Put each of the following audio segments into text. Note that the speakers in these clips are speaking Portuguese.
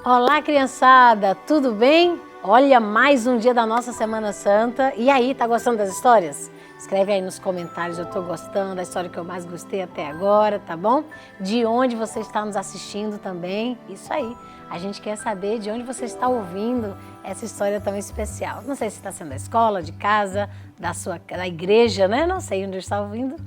Olá, criançada, tudo bem? Olha, mais um dia da nossa Semana Santa. E aí, tá gostando das histórias? Escreve aí nos comentários, eu tô gostando da história que eu mais gostei até agora, tá bom? De onde você está nos assistindo também, isso aí. A gente quer saber de onde você está ouvindo essa história tão especial. Não sei se está sendo da escola, de casa, da igreja, né? Não sei onde está ouvindo.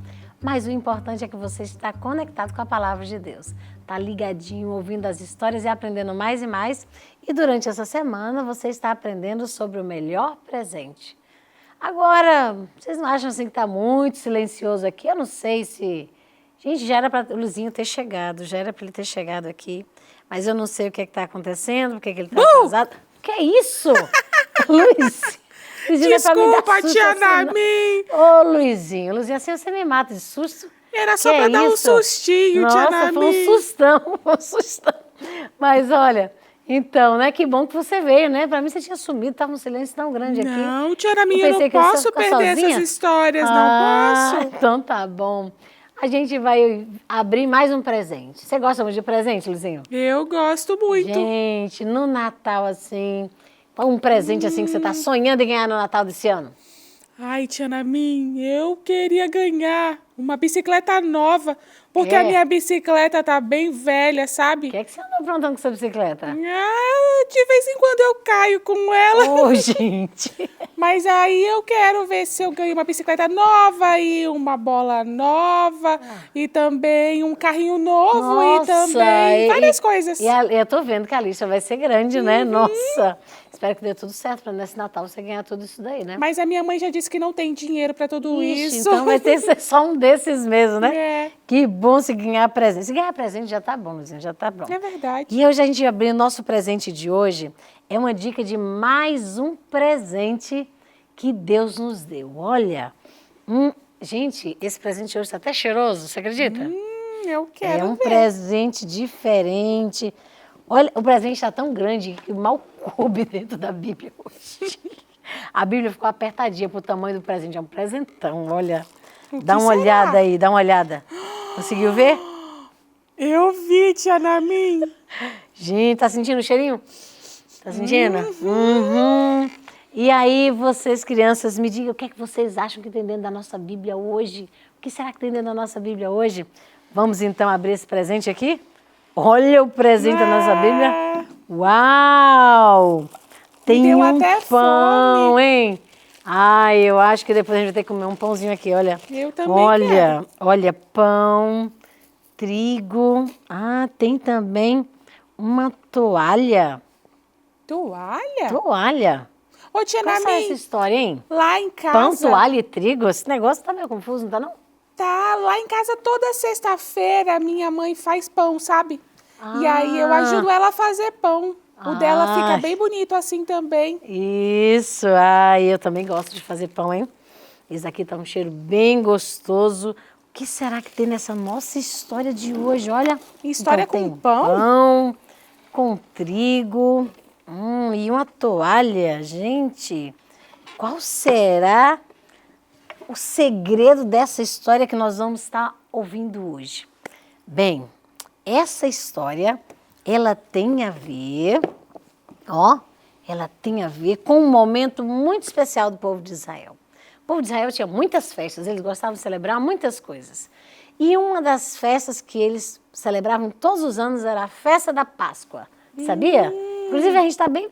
Mas o importante é que você está conectado com a palavra de Deus. Está ligadinho, ouvindo as histórias e aprendendo mais e mais. E durante essa semana você está aprendendo sobre o melhor presente. Agora, vocês não acham assim que está muito silencioso aqui? Eu não sei se... Gente, já era para o Luizinho ter chegado, já era para ele ter chegado aqui. Mas eu não sei o que está acontecendo, por que ele está atrasado. O que é isso? Luiz... Desculpa, tia Nami. Ô, Luizinho, assim você me mata de susto. Era só pra dar um sustinho, tia Nami. Nossa, foi um sustão. Mas olha, então, né, que bom que você veio, né? Pra mim você tinha sumido, tava um silêncio tão grande aqui. Não, tia Nami, eu não posso perder essas histórias, não posso. Então tá bom. A gente vai abrir mais um presente. Você gosta muito de presente, Luizinho? Eu gosto muito. Gente, no Natal, assim... Um presente assim que você está sonhando em ganhar no Natal desse ano? Ai, tia Nami, eu queria ganhar uma bicicleta nova, porque a minha bicicleta tá bem velha, sabe? O que é que você anda aprontando com essa bicicleta? De vez em quando eu caio com ela. Ô, gente! Mas aí eu quero ver se eu ganho uma bicicleta nova e uma bola nova e também um carrinho novo. Nossa, e também várias coisas. E eu tô vendo que a lista vai ser grande, né? Nossa! Espero que dê tudo certo para nesse Natal você ganhar tudo isso daí, né? Mas a minha mãe já disse que não tem dinheiro para tudo isso. Então vai ter que ser só um desses mesmo, né? É. Que bom se ganhar presente. Se ganhar presente já tá bom, Luizinho, já tá bom. É verdade. E hoje a gente abriu o nosso presente de hoje. É uma dica de mais um presente que Deus nos deu. Olha, gente, esse presente hoje está até cheiroso, você acredita? Eu quero ver. É um presente diferente. Olha, o presente está tão grande que mal coube dentro da Bíblia hoje. A Bíblia ficou apertadinha pro tamanho do presente. É um presentão, olha. Dá uma olhada aí, dá uma olhada. Conseguiu ver? Eu vi, tia Nami. Gente, tá sentindo o cheirinho? Tá sentindo? E aí, vocês, crianças, me digam o que é que vocês acham que tem dentro da nossa Bíblia hoje. O que será que tem dentro da nossa Bíblia hoje? Vamos, então, abrir esse presente aqui? Olha o presente da nossa Bíblia. Uau! Tem um até pão, fome. Hein? Ai, eu acho que depois a gente vai ter que comer um pãozinho aqui, olha. Eu também quero. Olha, pão, trigo. Ah, tem também uma toalha. Toalha? Toalha. Ô, tia Qual Nami, é essa história, hein? lá em casa... Pão, toalha e trigo? Esse negócio tá meio confuso, não tá não? Tá, lá em casa toda sexta-feira minha mãe faz pão, sabe? E aí eu ajudo ela a fazer pão. O dela fica bem bonito assim também. Isso, ai, eu também gosto de fazer pão, hein? Esse aqui tá um cheiro bem gostoso. O que será que tem nessa nossa história de hoje? Olha. História então, com pão? Pão, com trigo, e uma toalha. Gente, qual será o segredo dessa história que nós vamos estar ouvindo hoje? Bem, essa história, ela tem a ver, ela tem a ver com um momento muito especial do povo de Israel. O povo de Israel tinha muitas festas, eles gostavam de celebrar muitas coisas. E uma das festas que eles celebravam todos os anos era a festa da Páscoa, sabia? Inclusive,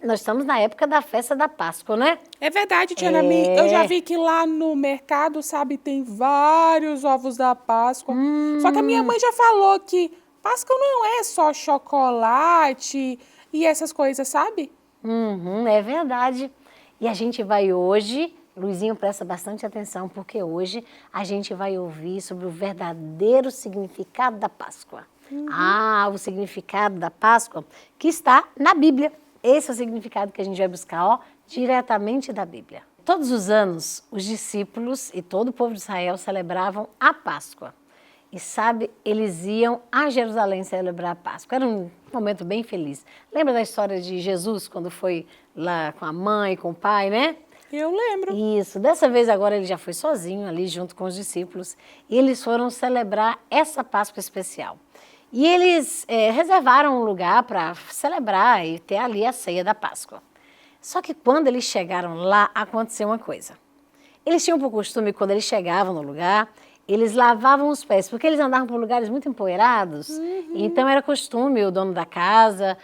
nós estamos na época da festa da Páscoa, né? É verdade, tia Nami. Eu já vi que lá no mercado, sabe, tem vários ovos da Páscoa. Só que a minha mãe já falou que Páscoa não é só chocolate e essas coisas, sabe? É verdade. E a gente vai hoje, Luizinho, presta bastante atenção, porque hoje a gente vai ouvir sobre o verdadeiro significado da Páscoa. O significado da Páscoa que está na Bíblia. Esse é o significado que a gente vai buscar, diretamente da Bíblia. Todos os anos, os discípulos e todo o povo de Israel celebravam a Páscoa. E sabe, eles iam a Jerusalém celebrar a Páscoa. Era um momento bem feliz. Lembra da história de Jesus, quando foi lá com a mãe, com o pai, né? Eu lembro. Isso. Dessa vez agora ele já foi sozinho ali junto com os discípulos. E eles foram celebrar essa Páscoa especial. E eles reservaram um lugar para celebrar e ter ali a ceia da Páscoa. Só que quando eles chegaram lá, aconteceu uma coisa. Eles tinham por costume, quando eles chegavam no lugar, eles lavavam os pés, porque eles andavam por lugares muito empoeirados. Então era costume o dono da casa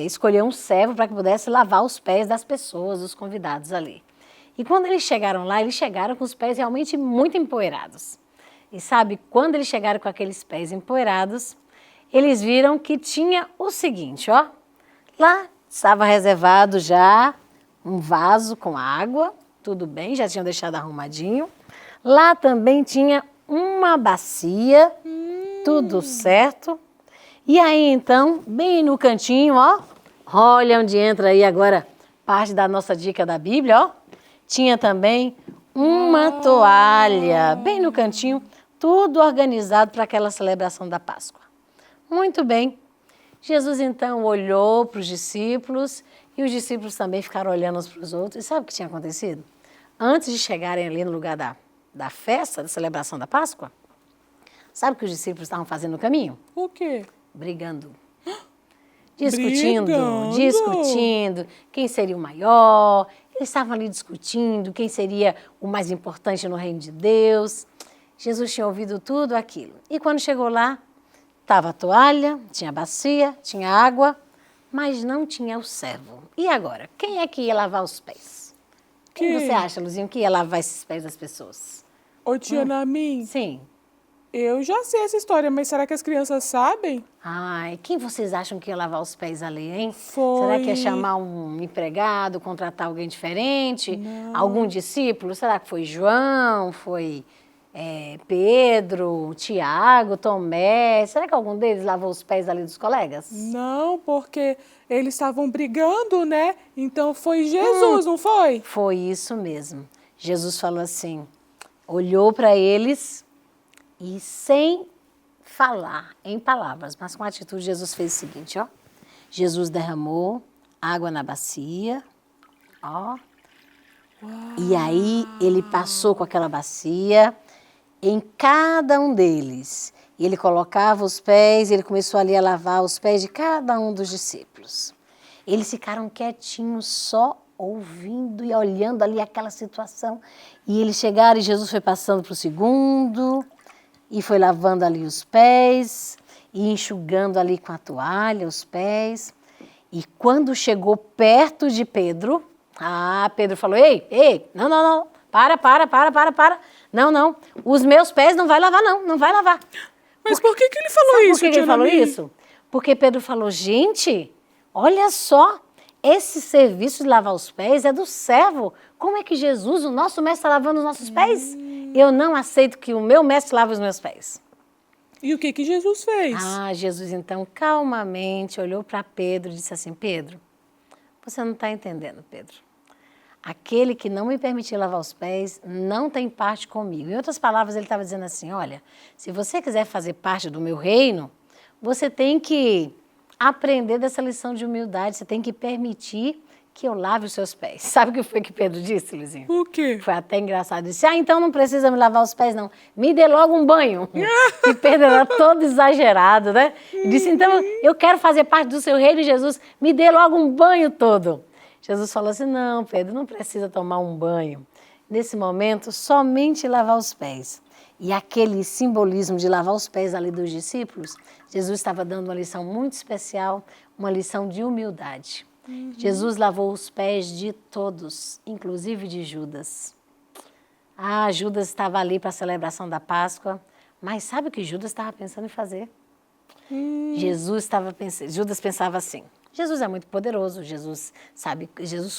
escolher um servo para que pudesse lavar os pés das pessoas, dos convidados ali. E quando eles chegaram lá, eles chegaram com os pés realmente muito empoeirados. E sabe, quando eles chegaram com aqueles pés empoeirados, eles viram que tinha o seguinte, ó. Lá estava reservado já um vaso com água, tudo bem, já tinham deixado arrumadinho. Lá também tinha uma bacia, tudo certo. E aí, então, bem no cantinho, ó, olha onde entra aí agora parte da nossa dica da Bíblia, ó. Tinha também uma toalha, bem no cantinho, tudo organizado para aquela celebração da Páscoa. Muito bem. Jesus, então, olhou para os discípulos e os discípulos também ficaram olhando uns para os outros. E sabe o que tinha acontecido? Antes de chegarem ali no lugar da festa, da celebração da Páscoa, sabe o que os discípulos estavam fazendo no caminho? O quê? Brigando. Discutindo quem seria o maior. Eles estavam ali discutindo quem seria o mais importante no reino de Deus. Jesus tinha ouvido tudo aquilo. E quando chegou lá, estava a toalha, tinha a bacia, tinha água, mas não tinha o servo. E agora? Quem é que ia lavar os pés? Quem você acha, Luzinho, que ia lavar esses pés das pessoas? Ô, tia Namin. Sim. Eu já sei essa história, mas será que as crianças sabem? Ai, quem vocês acham que ia lavar os pés ali, hein? Foi. Será que ia chamar um empregado, contratar alguém diferente? Não. Algum discípulo? Será que foi João? Foi Pedro, Tiago, Tomé? Será que algum deles lavou os pés ali dos colegas? Não, porque eles estavam brigando, né? Então foi Jesus, não foi? Foi isso mesmo. Jesus falou assim, olhou para eles e sem falar em palavras, mas com atitude, Jesus fez o seguinte, ó. Jesus derramou água na bacia, ó. Uau. E aí ele passou com aquela bacia em cada um deles. E ele colocava os pés, ele começou ali a lavar os pés de cada um dos discípulos. Eles ficaram quietinhos, só ouvindo e olhando ali aquela situação. E eles chegaram e Jesus foi passando para o segundo, e foi lavando ali os pés, e enxugando ali com a toalha os pés. E quando chegou perto de Pedro, Pedro falou, ei, não, para. Não, os meus pés não vai lavar não vai lavar. Mas por que ele falou isso, Por que ele falou isso? Porque Pedro falou, gente, olha só, esse serviço de lavar os pés é do servo. Como é que Jesus, o nosso mestre, está lavando os nossos pés? Eu não aceito que o meu mestre lave os meus pés. E o que Jesus fez? Jesus então calmamente olhou para Pedro e disse assim, Pedro, você não está entendendo, Pedro. Aquele que não me permitir lavar os pés não tem parte comigo. Em outras palavras, ele estava dizendo assim, olha, se você quiser fazer parte do meu reino, você tem que aprender dessa lição de humildade, você tem que permitir que eu lave os seus pés. Sabe o que foi que Pedro disse, Luizinho? O quê? Foi até engraçado. Disse, então não precisa me lavar os pés, não. Me dê logo um banho. E Pedro era todo exagerado, né? E disse, então eu quero fazer parte do seu reino, Jesus, me dê logo um banho todo. Jesus falou assim, não, Pedro, não precisa tomar um banho. Nesse momento, somente lavar os pés. E aquele simbolismo de lavar os pés ali dos discípulos, Jesus estava dando uma lição muito especial, uma lição de humildade. Jesus lavou os pés de todos, inclusive de Judas. Judas estava ali para a celebração da Páscoa, mas sabe o que Judas estava pensando em fazer? Judas pensava assim, Jesus é muito poderoso, Jesus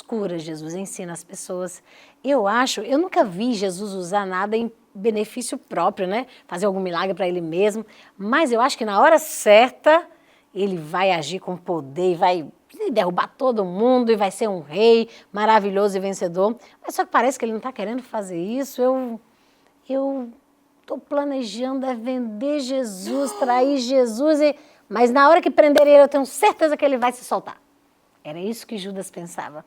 cura, Jesus ensina as pessoas. Eu nunca vi Jesus usar nada em benefício próprio, né? Fazer algum milagre para ele mesmo, mas eu acho que na hora certa ele vai agir com poder e vai derrubar todo mundo e vai ser um rei maravilhoso e vencedor. Mas só que parece que ele não está querendo fazer isso. Eu estou planejando vender Jesus, trair Jesus, mas na hora que prender ele eu tenho certeza que ele vai se soltar. Era isso que Judas pensava.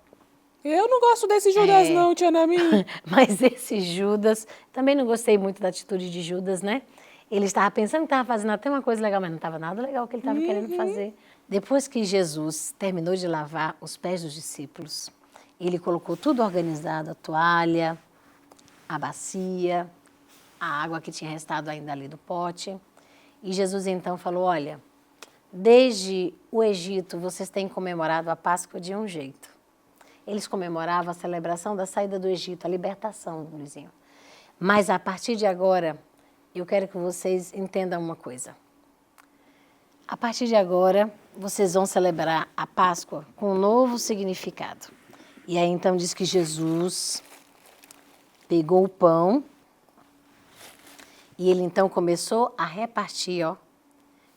Eu não gosto desse Judas não, tia Namin. Mas esse Judas, também não gostei muito da atitude de Judas, né? Ele estava pensando que estava fazendo até uma coisa legal, mas não estava nada legal que ele estava querendo fazer. Depois que Jesus terminou de lavar os pés dos discípulos, ele colocou tudo organizado, a toalha, a bacia, a água que tinha restado ainda ali do pote. E Jesus então falou, olha, desde o Egito vocês têm comemorado a Páscoa de um jeito. Eles comemoravam a celebração da saída do Egito, a libertação, Luizinho. Mas a partir de agora, eu quero que vocês entendam uma coisa. A partir de agora, vocês vão celebrar a Páscoa com um novo significado. E aí então diz que Jesus pegou o pão e ele então começou a repartir,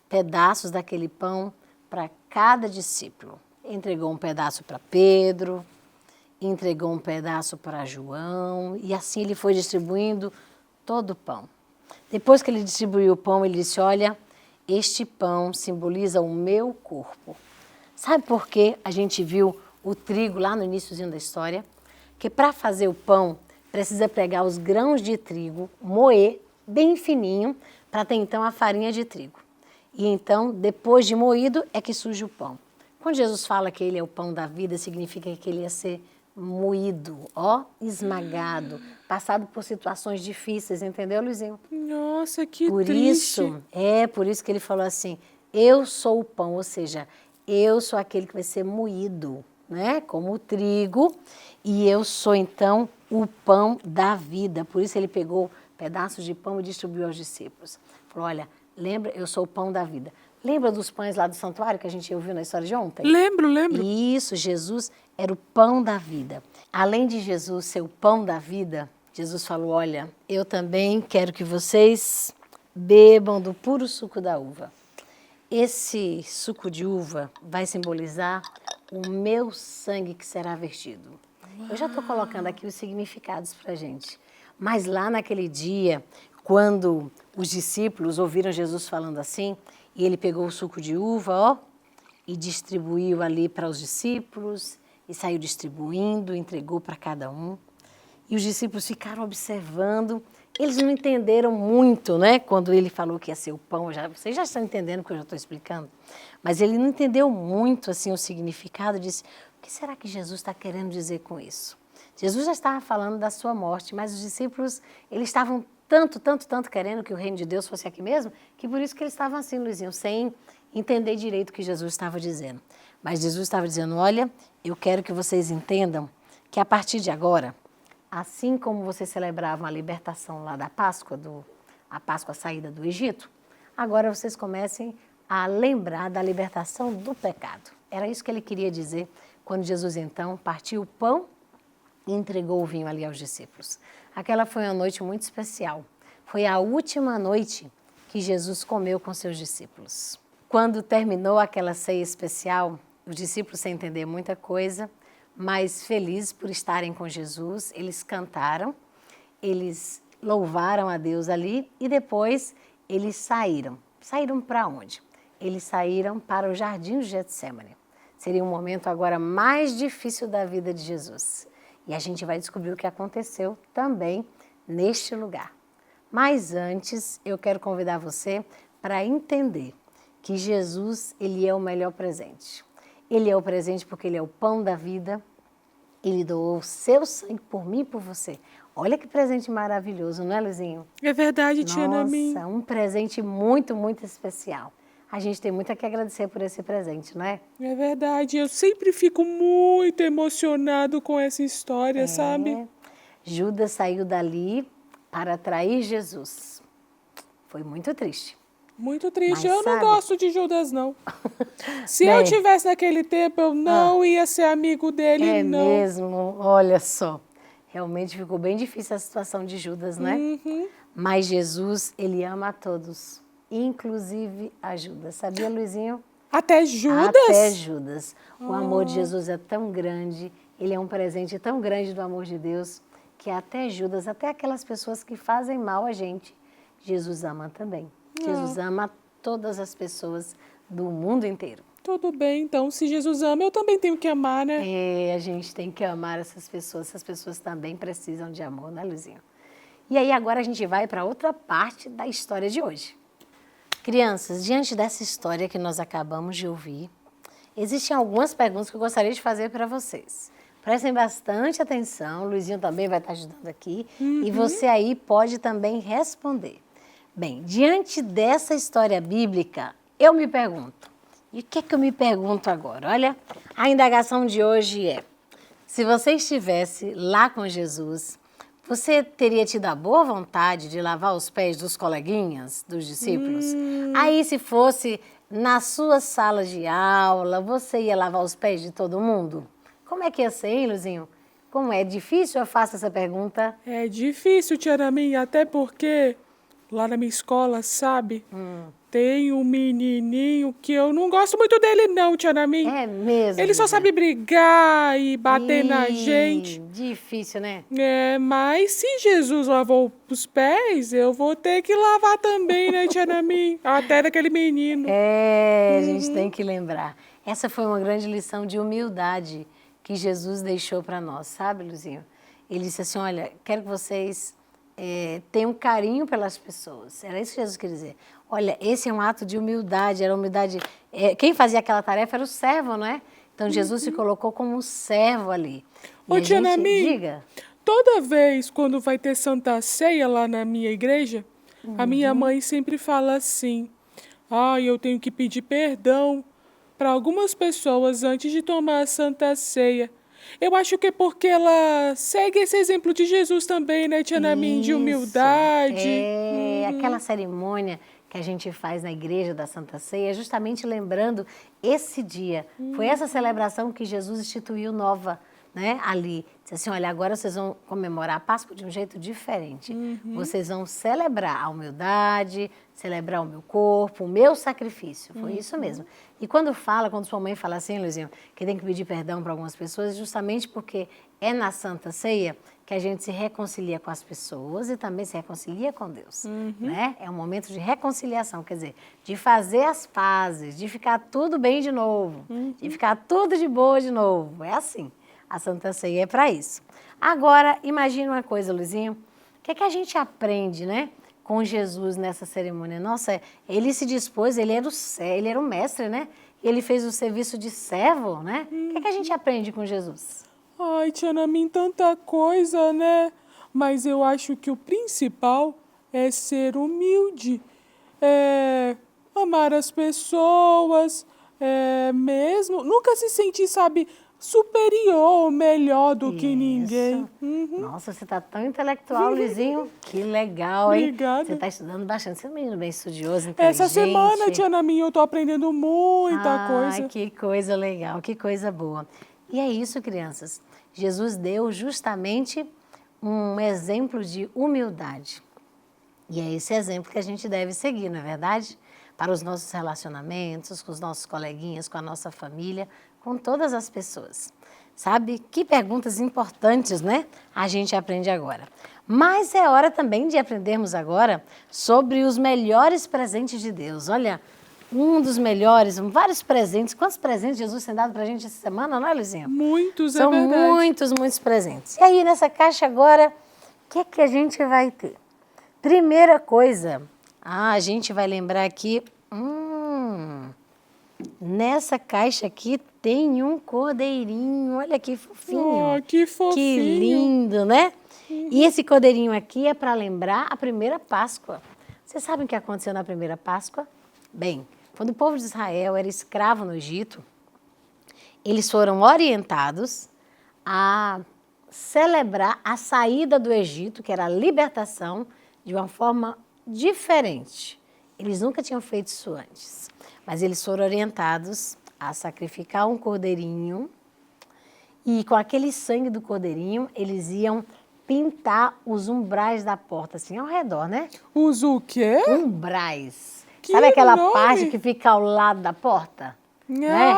pedaços daquele pão para cada discípulo. Entregou um pedaço para Pedro, entregou um pedaço para João e assim ele foi distribuindo todo o pão. Depois que ele distribuiu o pão, ele disse, olha, este pão simboliza o meu corpo. Sabe por que a gente viu o trigo lá no iniciozinho da história? Que para fazer o pão, precisa pegar os grãos de trigo, moer bem fininho, para ter então a farinha de trigo. E então, depois de moído, é que surge o pão. Quando Jesus fala que ele é o pão da vida, significa que ele ia ser moído, esmagado, passado por situações difíceis, entendeu, Luizinho? Nossa, que Por triste. por isso que ele falou assim, eu sou o pão, ou seja, eu sou aquele que vai ser moído, né, como o trigo, e eu sou então o pão da vida. Por isso ele pegou pedaços de pão e distribuiu aos discípulos. Falou, olha, lembra, eu sou o pão da vida. Lembra dos pães lá do santuário que a gente ouviu na história de ontem? Lembro. Isso, Jesus era o pão da vida. Além de Jesus ser o pão da vida, Jesus falou, olha, eu também quero que vocês bebam do puro suco da uva. Esse suco de uva vai simbolizar o meu sangue que será vertido. Eu já estou colocando aqui os significados para a gente. Mas lá naquele dia, quando os discípulos ouviram Jesus falando assim, e ele pegou o suco de uva, e distribuiu ali para os discípulos, e saiu distribuindo, entregou para cada um. E os discípulos ficaram observando. Eles não entenderam muito, né? Quando ele falou que ia ser o pão. Vocês já estão entendendo o que eu já estou explicando. Mas ele não entendeu muito assim, o significado. Disse, o que será que Jesus está querendo dizer com isso? Jesus já estava falando da sua morte, mas os discípulos, eles estavam tanto querendo que o reino de Deus fosse aqui mesmo, que por isso que eles estavam assim, Luizinho, sem entender direito o que Jesus estava dizendo. Mas Jesus estava dizendo, olha, eu quero que vocês entendam que a partir de agora, assim como vocês celebravam a libertação lá da Páscoa, a Páscoa, a saída do Egito, agora vocês comecem a lembrar da libertação do pecado. Era isso que ele queria dizer quando Jesus então partiu o pão e entregou o vinho ali aos discípulos. Aquela foi uma noite muito especial. Foi a última noite que Jesus comeu com seus discípulos. Quando terminou aquela ceia especial, os discípulos, sem entender muita coisa, mas felizes por estarem com Jesus, eles cantaram, eles louvaram a Deus ali e depois eles saíram. Saíram para onde? Eles saíram para o jardim de Getsêmani. Seria um momento agora mais difícil da vida de Jesus. E a gente vai descobrir o que aconteceu também neste lugar. Mas antes, eu quero convidar você para entender que Jesus, ele é o melhor presente. Ele é o presente porque ele é o pão da vida. Ele doou o seu sangue por mim e por você. Olha que presente maravilhoso, não é, Luizinho? É verdade, tia Nami. Nossa, um presente muito especial. A gente tem muito a que agradecer por esse presente, não é? É verdade. Eu sempre fico muito emocionado com essa história, sabe? Judas saiu dali para trair Jesus. Foi muito triste. Muito triste. Mas eu sabe- não gosto de Judas, não. Se eu tivesse naquele tempo, eu não ia ser amigo dele, É não. mesmo, olha só. Realmente ficou bem difícil a situação de Judas, né? Mas Jesus, ele ama a todos, inclusive a Judas. Sabia, Luizinho? Até Judas? Até Judas. O amor de Jesus é tão grande, ele é um presente tão grande do amor de Deus, que até Judas, até aquelas pessoas que fazem mal a gente, Jesus ama também. Jesus ama todas as pessoas do mundo inteiro. Tudo bem, então, se Jesus ama, eu também tenho que amar, né? A gente tem que amar essas pessoas também precisam de amor, né, Luizinho? E aí agora a gente vai para outra parte da história de hoje. Crianças, diante dessa história que nós acabamos de ouvir, existem algumas perguntas que eu gostaria de fazer para vocês. Prestem bastante atenção, o Luizinho também vai estar ajudando aqui, e você aí pode também responder. Bem, diante dessa história bíblica, eu me pergunto, e o que é que eu me pergunto agora? Olha, a indagação de hoje é, se você estivesse lá com Jesus, você teria tido a boa vontade de lavar os pés dos coleguinhas, dos discípulos? Aí, se fosse na sua sala de aula, você ia lavar os pés de todo mundo? Como é que ia ser, hein, Luizinho? Como é difícil? Eu faço essa pergunta. É difícil, tia Nami, até porque lá na minha escola, sabe? Tem um menininho que eu não gosto muito dele não, tia Nami. É mesmo? Ele só Luizinho? sabe brigar e bater na gente. Difícil, né? É, mas se Jesus lavou os pés, eu vou ter que lavar também, né, tia Nami? Até daquele menino. É, a gente tem que lembrar. Essa foi uma grande lição de humildade que Jesus deixou para nós, sabe, Luizinho? Ele disse assim, olha, quero que vocês tenham carinho pelas pessoas. Era isso que Jesus queria dizer. Olha, esse é um ato de humildade, era humildade. Quem fazia aquela tarefa era o servo, não é? Então Jesus se colocou como um servo ali. Ô, tia gente, Nami, diga. toda vez quando vai ter Santa Ceia lá na minha igreja, a minha mãe sempre fala assim, eu tenho que pedir perdão para algumas pessoas antes de tomar a Santa Ceia. Eu acho que é porque ela segue esse exemplo de Jesus também, né, tia Nami, de humildade. Aquela cerimônia que a gente faz na igreja da Santa Ceia, justamente lembrando esse dia. Foi essa celebração que Jesus instituiu nova, né, ali. Disse assim, olha, agora vocês vão comemorar a Páscoa de um jeito diferente. Vocês vão celebrar a humildade, celebrar o meu corpo, o meu sacrifício. Foi isso mesmo. E quando sua mãe fala assim, Luizinho, que tem que pedir perdão para algumas pessoas, justamente porque é na Santa Ceia que a gente se reconcilia com as pessoas e também se reconcilia com Deus, né? É um momento de reconciliação, quer dizer, de fazer as pazes, de ficar tudo bem de novo, de ficar tudo de boa de novo. É assim, a Santa Ceia é para isso. Agora, imagina uma coisa, Luizinho, o que é que a gente aprende, né, com Jesus nessa cerimônia? Nossa, ele se dispôs, ele era o mestre, né? Ele fez o serviço de servo, né? O que é que a gente aprende com Jesus? Ai, tia Nami, tanta coisa, né? Mas eu acho que o principal é ser humilde, amar as pessoas, mesmo, nunca se sentir, sabe, superior, melhor do que ninguém. Nossa, você está tão intelectual, Luizinho. Que legal, hein? Obrigada. Você está estudando bastante. Você é um menino bem estudioso, inteligente. Essa semana, tia Nami, eu tô aprendendo muita coisa. Que coisa legal, que coisa boa. E é isso, crianças. Jesus deu justamente um exemplo de humildade. E é esse exemplo que a gente deve seguir, não é verdade? Para os nossos relacionamentos, com os nossos coleguinhas, com a nossa família, com todas as pessoas. Sabe? Que perguntas importantes, né? A gente aprende agora. Mas é hora também de aprendermos agora sobre os melhores presentes de Deus. Olha, um dos melhores, vários presentes. Quantos presentes Jesus tem dado para a gente essa semana, não é, Luizinho? Muitos, São é verdade. muitos presentes. E aí, nessa caixa agora, o que é que a gente vai ter? Primeira coisa, a gente vai lembrar aqui, nessa caixa aqui tem um cordeirinho, olha que fofinho. Oh, que fofinho. Que lindo, né? E esse cordeirinho aqui é para lembrar a primeira Páscoa. Vocês sabem o que aconteceu na primeira Páscoa? Bem, quando o povo de Israel era escravo no Egito, eles foram orientados a celebrar a saída do Egito, que era a libertação, de uma forma diferente. Eles nunca tinham feito isso antes, mas eles foram orientados a sacrificar um cordeirinho e com aquele sangue do cordeirinho eles iam pintar os umbrais da porta, assim, ao redor, né? Os o quê? Umbrais. Que Sabe aquela nome? parte que fica ao lado da porta? Né?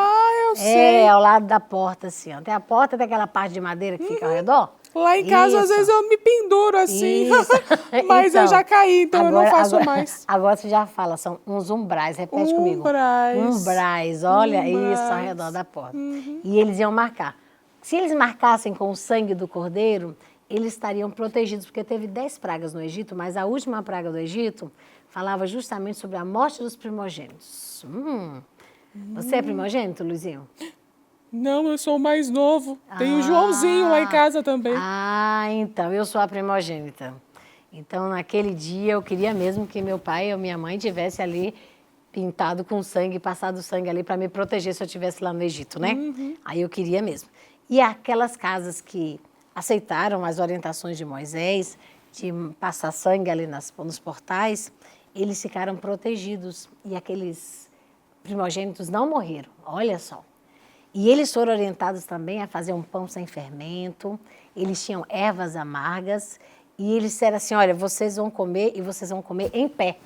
Eu sei. Ao lado da porta, assim. Ó. Tem a porta, tem aquela parte de madeira que fica ao redor. Lá em casa, às vezes, eu me penduro assim. Isso. Mas Então, eu já caí, então eu não faço mais. Agora você já fala, são uns umbrais. Repete comigo. Umbrais, olha isso, ao redor da porta. E eles iam marcar. Se eles marcassem com o sangue do cordeiro, eles estariam protegidos, porque teve 10 pragas no Egito, mas a última praga do Egito falava justamente sobre a morte dos primogênitos. Você é primogênito, Luizinho? Não, eu sou o mais novo. Tem o Joãozinho lá em casa também. Então, eu sou a primogênita. Então, naquele dia, eu queria mesmo que meu pai ou minha mãe tivesse ali pintado com sangue, passado sangue ali para me proteger se eu estivesse lá no Egito, né? Aí eu queria mesmo. E aquelas casas que aceitaram as orientações de Moisés, de passar sangue ali nos portais, eles ficaram protegidos. E aqueles primogênitos não morreram, olha só. E eles foram orientados também a fazer um pão sem fermento, eles tinham ervas amargas, e eles disseram assim, olha, vocês vão comer e vocês vão comer em pé.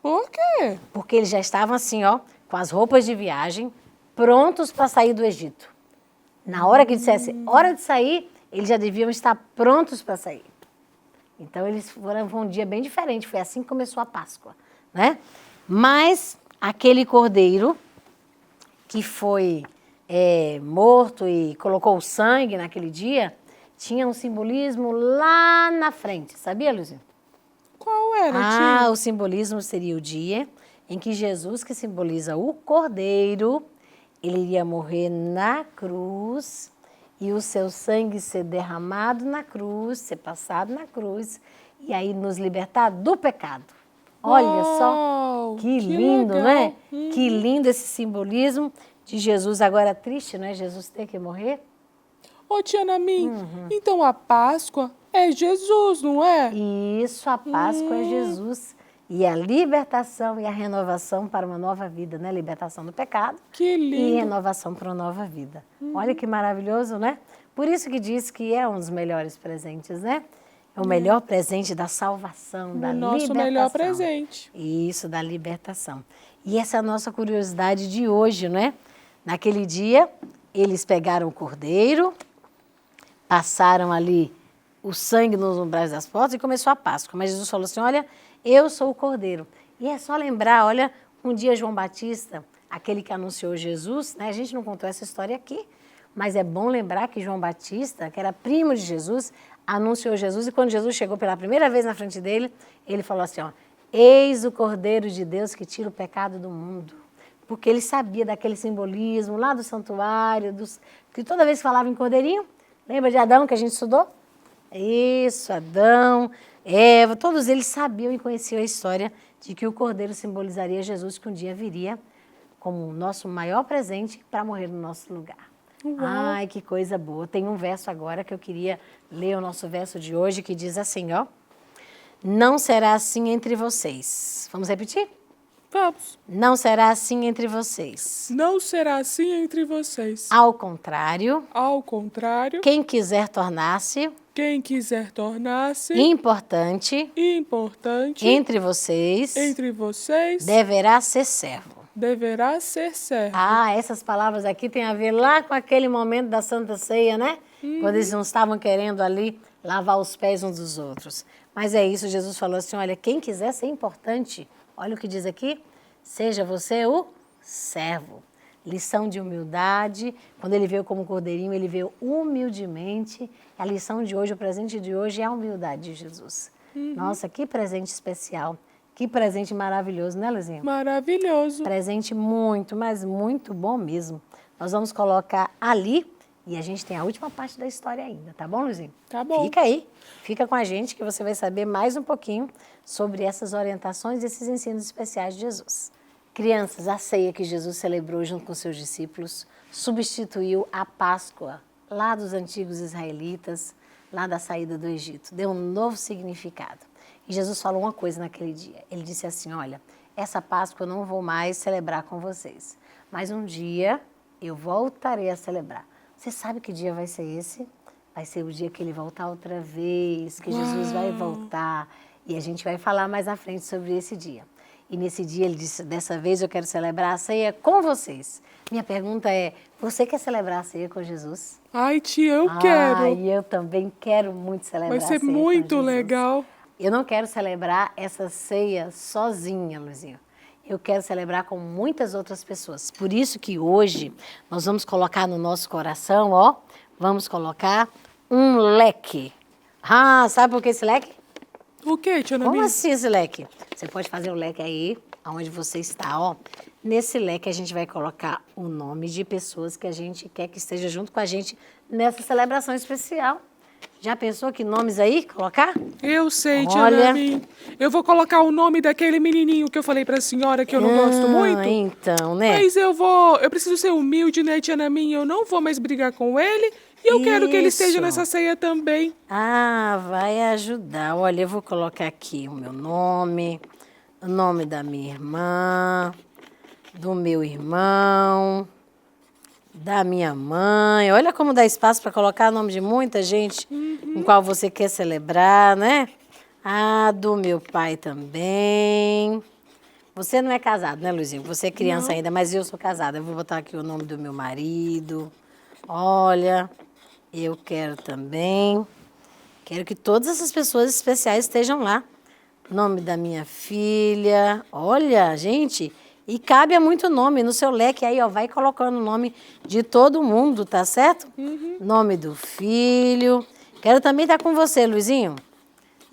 Por quê? Porque eles já estavam assim, ó, com as roupas de viagem, prontos para sair do Egito. Na hora que dissesse hora de sair, eles já deviam estar prontos para sair. Então, eles foram um dia bem diferente, foi assim que começou a Páscoa, né? Mas aquele cordeiro que foi morto e colocou o sangue naquele dia, tinha um simbolismo lá na frente, sabia, Luizinho? Qual era, tia? O simbolismo seria o dia em que Jesus, que simboliza o cordeiro, ele iria morrer na cruz e o seu sangue ser derramado na cruz, ser passado na cruz e aí nos libertar do pecado. Olha só, que lindo, legal, né? Que lindo esse simbolismo de Jesus. Agora triste, não é? Jesus ter que morrer. Ô, tia Namin, então a Páscoa é Jesus, não é? Isso, a Páscoa é Jesus. E a libertação e a renovação para uma nova vida, né? Libertação do pecado Que lindo. e renovação para uma nova vida. Olha que maravilhoso, né? Por isso que diz que é um dos melhores presentes, né? É o melhor presente da salvação, da libertação. Nosso melhor presente. Isso, da libertação. E essa é a nossa curiosidade de hoje, não é? Naquele dia, eles pegaram o cordeiro, passaram ali o sangue nos umbrais das portas e começou a Páscoa. Mas Jesus falou assim, olha, eu sou o cordeiro. E é só lembrar, olha, um dia João Batista, aquele que anunciou Jesus, né? A gente não contou essa história aqui, mas é bom lembrar que João Batista, que era primo de Jesus, anunciou Jesus e quando Jesus chegou pela primeira vez na frente dele, ele falou assim, ó, eis o Cordeiro de Deus que tira o pecado do mundo. Porque ele sabia daquele simbolismo lá do santuário, que toda vez que falava em cordeirinho, lembra de Adão que a gente estudou? Isso, Adão, Eva, todos eles sabiam e conheciam a história de que o cordeiro simbolizaria Jesus que um dia viria como o nosso maior presente para morrer no nosso lugar. Uau. Ai, que coisa boa. Tem um verso agora que eu queria ler, o nosso verso de hoje, que diz assim, ó. Não será assim entre vocês. Vamos repetir? Vamos. Não será assim entre vocês. Não será assim entre vocês. Ao contrário. Ao contrário. Quem quiser tornar-se. Quem quiser tornar-se. Importante. Importante. Entre vocês. Entre vocês. Deverá ser servo. Deverá ser servo. Essas palavras aqui têm a ver lá com aquele momento da Santa Ceia, né? Quando eles não estavam querendo ali lavar os pés uns dos outros. Mas é isso, Jesus falou assim, olha, quem quiser ser importante, olha o que diz aqui, seja você o servo. Lição de humildade, quando ele veio como cordeirinho, ele veio humildemente. A lição de hoje, o presente de hoje é a humildade de Jesus. Nossa, que presente especial. Que presente maravilhoso, né, Luizinho? Maravilhoso. Presente muito, mas muito bom mesmo. Nós vamos colocar ali e a gente tem a última parte da história ainda, tá bom, Luizinho? Tá bom. Fica aí, fica com a gente que você vai saber mais um pouquinho sobre essas orientações e esses ensinos especiais de Jesus. Crianças, a ceia que Jesus celebrou junto com seus discípulos substituiu a Páscoa lá dos antigos israelitas, lá da saída do Egito. Deu um novo significado. E Jesus falou uma coisa naquele dia. Ele disse assim, olha, essa Páscoa eu não vou mais celebrar com vocês. Mas um dia eu voltarei a celebrar. Você sabe que dia vai ser esse? Vai ser o dia que ele voltar outra vez, que Jesus vai voltar. E a gente vai falar mais à frente sobre esse dia. E nesse dia ele disse, dessa vez eu quero celebrar a ceia com vocês. Minha pergunta é, você quer celebrar a ceia com Jesus? Ai, tia, eu quero. Ai, eu também quero muito celebrar a ceia com Jesus. Vai ser muito legal. Eu não quero celebrar essa ceia sozinha, Luizinho. Eu quero celebrar com muitas outras pessoas. Por isso que hoje nós vamos colocar no nosso coração, ó, vamos colocar um leque Ah, sabe por que esse leque? O quê, tia Ana Como Mim? assim esse leque? Você pode fazer o leque aí, onde você está, ó. Nesse leque a gente vai colocar o nome de pessoas que a gente quer que esteja junto com a gente nessa celebração especial. Já pensou que nomes aí colocar? Eu sei, tia Olha. Ana Mim. Eu vou colocar o nome daquele menininho que eu falei pra senhora que eu não gosto muito. Então, né? Mas eu preciso ser humilde, né, tia Ana Mim? Eu não vou mais brigar com ele. E eu quero que ele esteja Isso. nessa ceia também. Ah, vai ajudar. Olha, eu vou colocar aqui o meu nome, o nome da minha irmã, do meu irmão, da minha mãe. Olha como dá espaço para colocar o nome de muita gente com qual você quer celebrar, né? Ah, do meu pai também. Você não é casado, né, Luizinho? Você é criança ainda, mas eu sou casada. Eu vou botar aqui o nome do meu marido. Olha, eu quero também. Quero que todas essas pessoas especiais estejam lá. Nome da minha filha. Olha, gente, e cabe a muito nome no seu leque aí, ó. Vai colocando o nome de todo mundo, tá certo? Nome do filho. Quero também estar com você, Luizinho.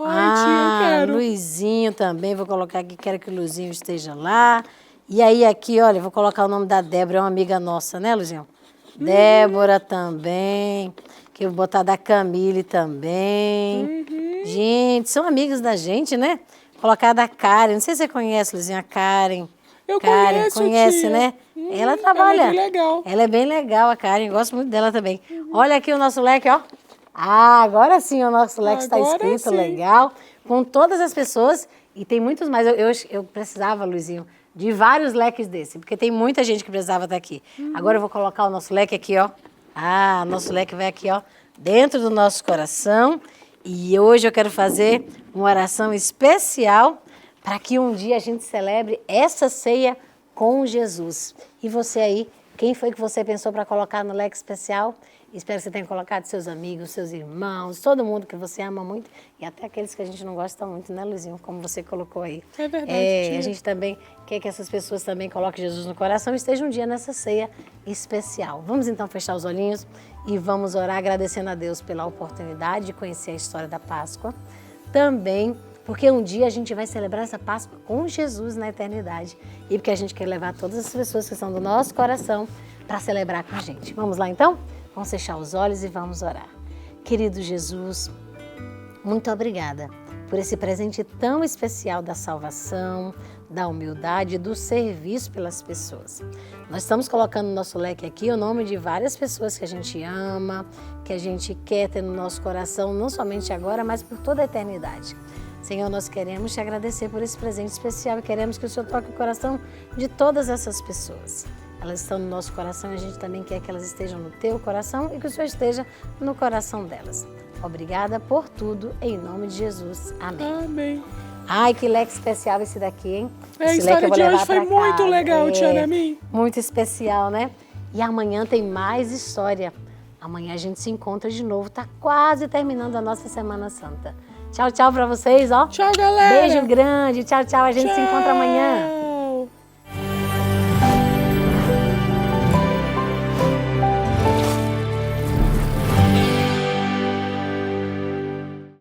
Ai, tia, eu quero. Luizinho também. Vou colocar aqui, quero que o Luizinho esteja lá. E aí aqui, olha, vou colocar o nome da Débora, é uma amiga nossa, né, Luizinho? Débora também. Que eu vou botar da Camille também. Gente, são amigos da gente, né? Colocar da Karen. Não sei se você conhece, Luizinho, a Karen. Eu Karen, conheço, conhece, tia. né? Ela trabalha. Ela é bem legal. Ela é bem legal, a Karen. Gosto muito dela também. Olha aqui o nosso leque, ó. Ah, agora sim o nosso leque está Agora escrito sim. legal. Com todas as pessoas. E tem muitos mais. Eu precisava, Luizinho, de vários leques desse. Porque tem muita gente que precisava estar aqui. Agora eu vou colocar o nosso leque aqui, ó. Ah, nosso leque vai aqui, ó. Dentro do nosso coração. E hoje eu quero fazer uma oração especial para que um dia a gente celebre essa ceia com Jesus. E você aí, quem foi que você pensou para colocar no leque especial? Espero que você tenha colocado seus amigos, seus irmãos, todo mundo que você ama muito e até aqueles que a gente não gosta muito, né, Luizinho? Como você colocou aí. É verdade, tia. A gente também quer que essas pessoas também coloquem Jesus no coração e estejam um dia nessa ceia especial. Vamos então fechar os olhinhos e vamos orar agradecendo a Deus pela oportunidade de conhecer a história da Páscoa. Também porque um dia a gente vai celebrar essa Páscoa com Jesus na eternidade. E porque a gente quer levar todas as pessoas que são do nosso coração para celebrar com a gente. Vamos lá então? Vamos fechar os olhos e vamos orar. Querido Jesus, muito obrigada por esse presente tão especial da salvação, da humildade e do serviço pelas pessoas. Nós estamos colocando no nosso leque aqui o nome de várias pessoas que a gente ama, que a gente quer ter no nosso coração, não somente agora, mas por toda a eternidade. Senhor, nós queremos te agradecer por esse presente especial e queremos que o Senhor toque o coração de todas essas pessoas. Elas estão no nosso coração e a gente também quer que elas estejam no teu coração e que o Senhor esteja no coração delas. Obrigada por tudo, em nome de Jesus. Amém. Amém. Ai, que leque especial esse daqui, hein? A Esse história leque eu de vou hoje levar foi pra muito casa. legal, tia Ana Mim. Muito especial, né? E amanhã tem mais história. Amanhã a gente se encontra de novo. Tá quase terminando a nossa Semana Santa. Tchau, tchau pra vocês, ó. Tchau, galera. Beijo grande. Tchau, tchau. A gente se encontra amanhã.